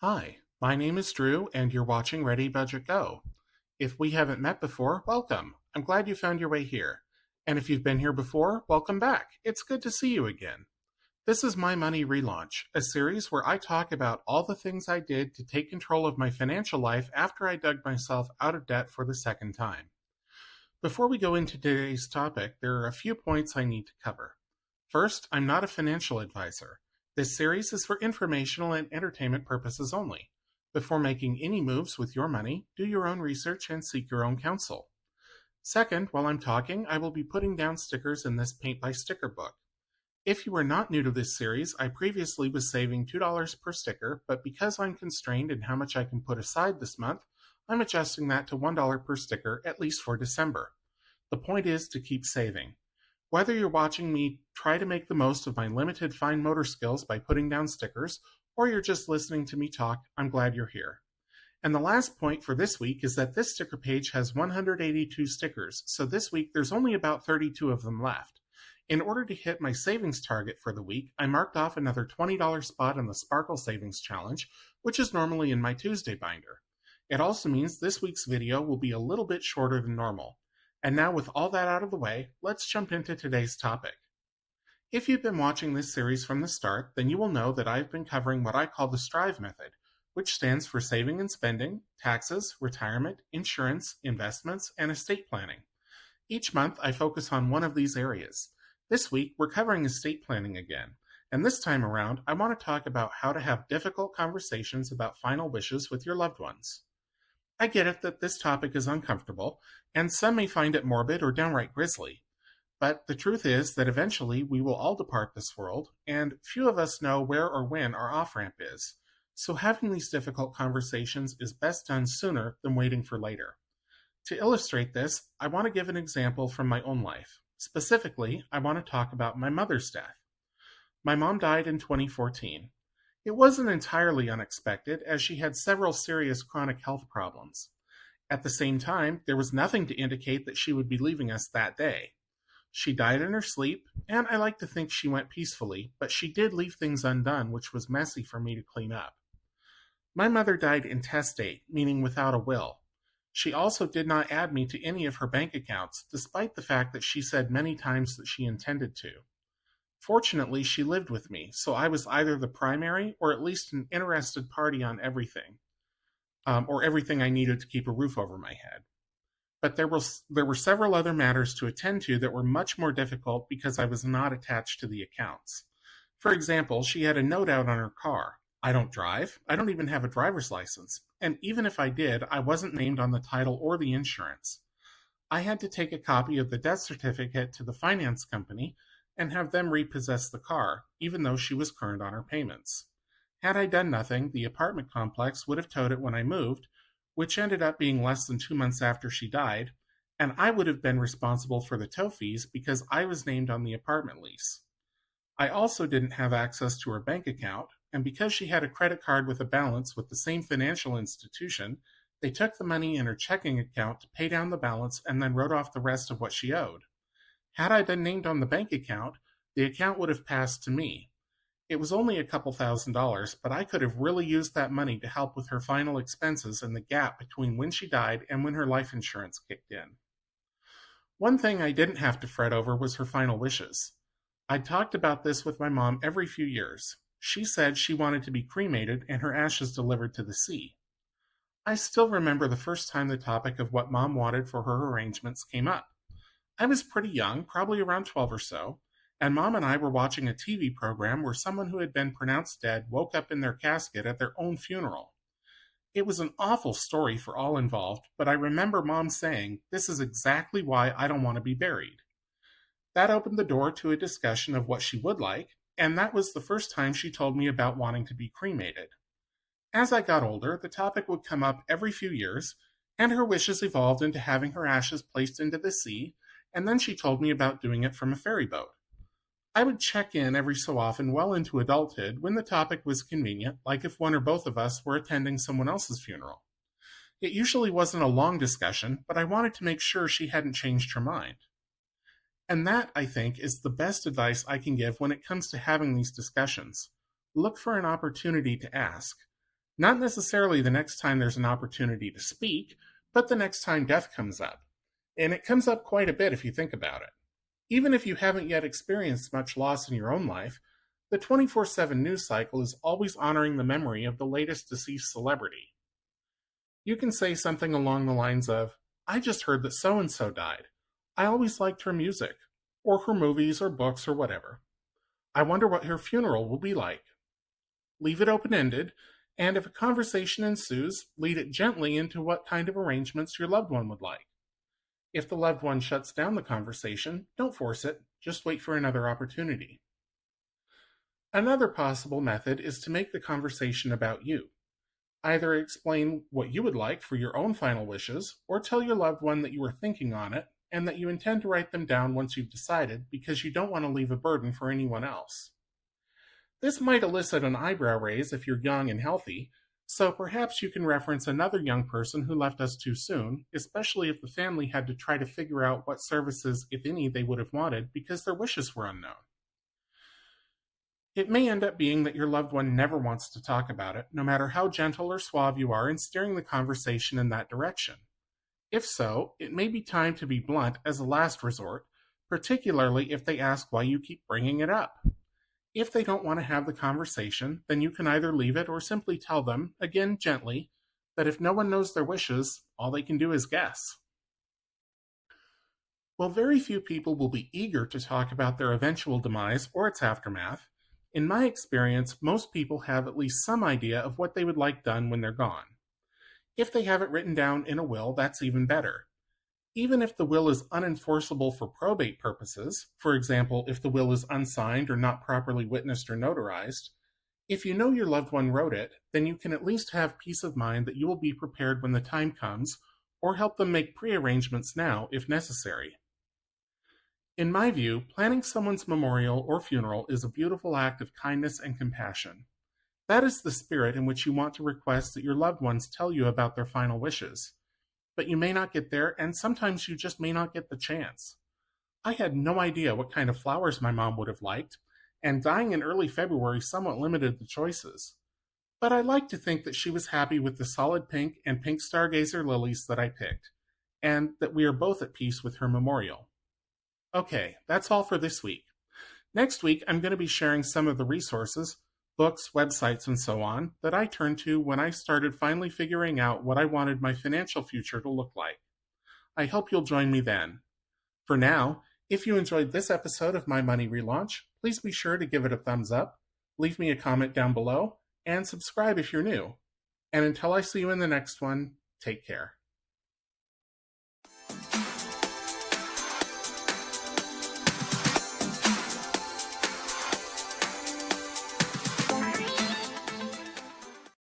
Hi, my name is Drew, and you're watching ReadyBudgetGo. If we haven't met before, welcome. I'm glad you found your way here. And if you've been here before, welcome back. It's good to see you again. This is My Money Relaunch, a series where I talk about all the things I did to take control of my financial life after I dug myself out of debt for the second time. Before we go into today's topic, there are a few points I need to cover. First, I'm not a financial advisor. This series is for informational and entertainment purposes only. Before making any moves with your money, do your own research and seek your own counsel. Second, while I'm talking, I will be putting down stickers in this paint by sticker book. If you are not new to this series, I previously was saving $2 per sticker, but because I'm constrained in how much I can put aside this month, I'm adjusting that to $1 per sticker, at least for December. The point is to keep saving. Whether you're watching me try to make the most of my limited fine motor skills by putting down stickers, or you're just listening to me talk, I'm glad you're here. And the last point for this week is that this sticker page has 182 stickers, so this week there's only about 32 of them left. In order to hit my savings target for the week, I marked off another $20 spot on the Sparkle Savings Challenge, which is normally in my Tuesday binder. It also means this week's video will be a little bit shorter than normal. And now with all that out of the way, let's jump into today's topic. If you've been watching this series from the start, then you will know that I've been covering what I call the STRIVE method, which stands for saving and spending, taxes, retirement, insurance, investments, and estate planning. Each month, I focus on one of these areas. This week, we're covering estate planning again, and this time around, I want to talk about how to have difficult conversations about final wishes with your loved ones. I get it that this topic is uncomfortable, and some may find it morbid or downright grisly. But the truth is that eventually we will all depart this world, and few of us know where or when our off-ramp is. So having these difficult conversations is best done sooner than waiting for later. To illustrate this, I want to give an example from my own life. Specifically, I want to talk about my mother's death. My mom died in 2014. It wasn't entirely unexpected, as she had several serious chronic health problems. At the same time, there was nothing to indicate that she would be leaving us that day. She died in her sleep, and I like to think she went peacefully, but she did leave things undone, which was messy for me to clean up. My mother died intestate, meaning without a will. She also did not add me to any of her bank accounts, despite the fact that she said many times that she intended to. Fortunately, she lived with me, so I was either the primary or at least an interested party on everything, or everything I needed to keep a roof over my head. But there were several other matters to attend to that were much more difficult because I was not attached to the accounts. For example, she had a note out on her car. I don't drive. I don't even have a driver's license. And even if I did, I wasn't named on the title or the insurance. I had to take a copy of the death certificate to the finance company and have them repossess the car, even though she was current on her payments. Had I done nothing, the apartment complex would have towed it when I moved, which ended up being less than 2 months after she died, and I would have been responsible for the tow fees because I was named on the apartment lease. I also didn't have access to her bank account, and because she had a credit card with a balance with the same financial institution, they took the money in her checking account to pay down the balance and then wrote off the rest of what she owed. Had I been named on the bank account, the account would have passed to me. It was only a couple $1,000s, but I could have really used that money to help with her final expenses and the gap between when she died and when her life insurance kicked in. One thing I didn't have to fret over was her final wishes. I'd talked about this with my mom every few years. She said she wanted to be cremated and her ashes delivered to the sea. I still remember the first time the topic of what Mom wanted for her arrangements came up. I was pretty young, probably around 12 or so, and Mom and I were watching a TV program where someone who had been pronounced dead woke up in their casket at their own funeral. It was an awful story for all involved, but I remember Mom saying, "This is exactly why I don't want to be buried." That opened the door to a discussion of what she would like, and that was the first time she told me about wanting to be cremated. As I got older, the topic would come up every few years, and her wishes evolved into having her ashes placed into the sea, and then she told me about doing it from a ferry boat. I would check in every so often well into adulthood when the topic was convenient, like if one or both of us were attending someone else's funeral. It usually wasn't a long discussion, but I wanted to make sure she hadn't changed her mind. And that, I think, is the best advice I can give when it comes to having these discussions. Look for an opportunity to ask. Not necessarily the next time there's an opportunity to speak, but the next time death comes up. And it comes up quite a bit if you think about it. Even if you haven't yet experienced much loss in your own life, the 24/7 news cycle is always honoring the memory of the latest deceased celebrity. You can say something along the lines of, I just heard that so and so died. I always liked her music, or her movies or books or whatever. I wonder what her funeral will be like. Leave it open ended, and if a conversation ensues, lead it gently into what kind of arrangements your loved one would like. If the loved one shuts down the conversation, don't force it, just wait for another opportunity. Another possible method is to make the conversation about you. Either explain what you would like for your own final wishes, or tell your loved one that you are thinking on it and that you intend to write them down once you've decided because you don't want to leave a burden for anyone else. This might elicit an eyebrow raise if you're young and healthy, so perhaps you can reference another young person who left us too soon, especially if the family had to try to figure out what services, if any, they would have wanted because their wishes were unknown. It may end up being that your loved one never wants to talk about it, no matter how gentle or suave you are in steering the conversation in that direction. If so, it may be time to be blunt as a last resort, particularly if they ask why you keep bringing it up. If they don't want to have the conversation, then you can either leave it or simply tell them, again gently, that if no one knows their wishes, all they can do is guess. While very few people will be eager to talk about their eventual demise or its aftermath, in my experience, most people have at least some idea of what they would like done when they're gone. If they have it written down in a will, that's even better. Even if the will is unenforceable for probate purposes, for example, if the will is unsigned or not properly witnessed or notarized, if you know your loved one wrote it, then you can at least have peace of mind that you will be prepared when the time comes, or help them make pre-arrangements now if necessary. In my view, planning someone's memorial or funeral is a beautiful act of kindness and compassion. That is the spirit in which you want to request that your loved ones tell you about their final wishes. But you may not get there, and sometimes you just may not get the chance. I had no idea what kind of flowers my mom would have liked, and dying in early February somewhat limited the choices. But I like to think that she was happy with the solid pink and pink stargazer lilies that I picked, and that we are both at peace with her memorial. Okay, that's all for this week. Next week, I'm going to be sharing some of the resources, books, websites, and so on, that I turned to when I started finally figuring out what I wanted my financial future to look like. I hope you'll join me then. For now, if you enjoyed this episode of My Money Relaunch, please be sure to give it a thumbs up, leave me a comment down below, and subscribe if you're new. And until I see you in the next one, take care.